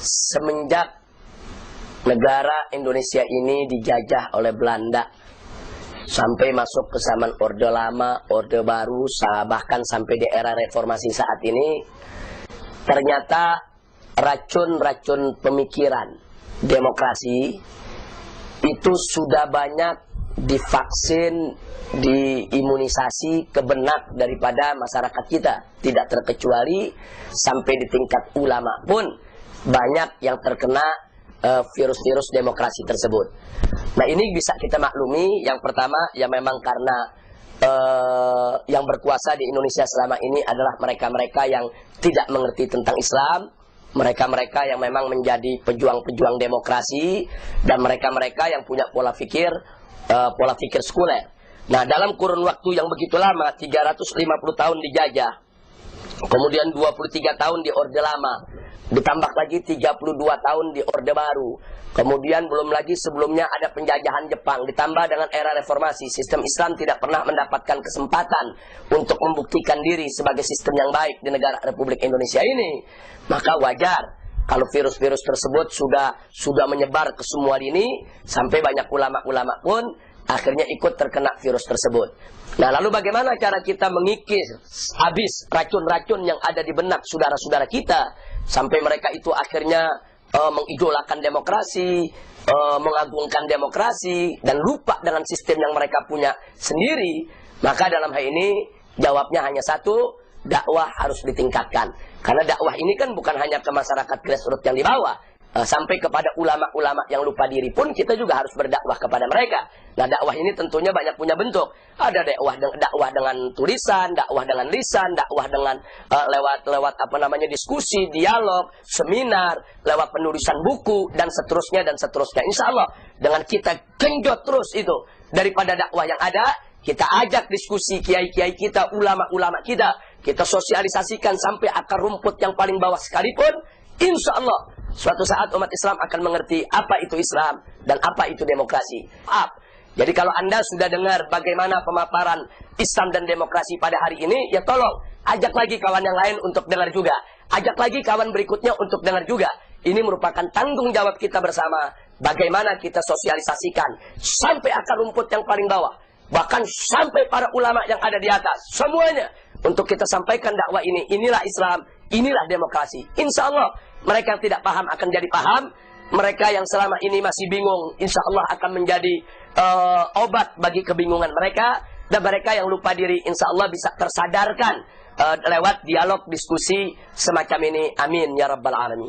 semenjak negara Indonesia ini dijajah oleh Belanda sampai masuk ke zaman Orde Lama, Orde Baru, bahkan sampai di era reformasi saat ini, ternyata racun-racun pemikiran demokrasi itu sudah banyak divaksin, diimunisasi ke benak daripada masyarakat kita. Tidak terkecuali sampai di tingkat ulama pun banyak yang terkena virus-virus demokrasi tersebut. Nah, ini bisa kita maklumi. Yang pertama, ya memang karena yang berkuasa di Indonesia selama ini adalah mereka-mereka yang tidak mengerti tentang Islam, mereka-mereka yang memang menjadi pejuang-pejuang demokrasi, dan mereka-mereka yang punya pola pikir sekuler. Nah, dalam kurun waktu yang begitu lama, 350 tahun dijajah, kemudian 23 tahun di Orde Lama, ditambah lagi 32 tahun di Orde Baru, kemudian belum lagi sebelumnya ada penjajahan Jepang, ditambah dengan era reformasi, sistem Islam tidak pernah mendapatkan kesempatan untuk membuktikan diri sebagai sistem yang baik di negara Republik Indonesia ini. Maka wajar kalau virus-virus tersebut sudah menyebar ke semua lini, sampai banyak ulama-ulama pun akhirnya ikut terkena virus tersebut. Nah, lalu bagaimana cara kita mengikis habis racun-racun yang ada di benak saudara-saudara kita, sampai mereka itu akhirnya mengidolakan demokrasi, mengagungkan demokrasi, dan lupa dengan sistem yang mereka punya sendiri? Maka dalam hal ini jawabnya hanya satu: dakwah harus ditingkatkan. Karena dakwah ini kan bukan hanya ke masyarakat grassroots yang di bawah, sampai kepada ulama-ulama yang lupa diri pun kita juga harus berdakwah kepada mereka. Nah, dakwah ini tentunya banyak punya bentuk. Ada dakwah dengan tulisan, dakwah dengan lisan, dakwah dengan lewat diskusi, dialog, seminar, lewat penulisan buku, dan seterusnya dan seterusnya. Insya Allah dengan kita genjot terus itu, daripada dakwah yang ada, kita ajak diskusi kiai-kiai kita, ulama-ulama kita sosialisasikan sampai akar rumput yang paling bawah sekalipun, insya Allah suatu saat umat Islam akan mengerti apa itu Islam dan apa itu demokrasi. Jadi kalau Anda sudah dengar bagaimana pemaparan Islam dan demokrasi pada hari ini, ya tolong ajak lagi kawan yang lain untuk dengar juga. Ajak lagi kawan berikutnya untuk dengar juga. Ini merupakan tanggung jawab kita bersama, bagaimana kita sosialisasikan sampai akar rumput yang paling bawah, bahkan sampai para ulama yang ada di atas, semuanya, untuk kita sampaikan dakwah ini. Inilah Islam, inilah demokrasi. Insya Allah mereka yang tidak paham akan jadi paham. Mereka yang selama ini masih bingung, insya Allah akan menjadi obat bagi kebingungan mereka. Dan mereka yang lupa diri, insya Allah bisa tersadarkan lewat dialog, diskusi semacam ini. Amin ya rabbal alamin.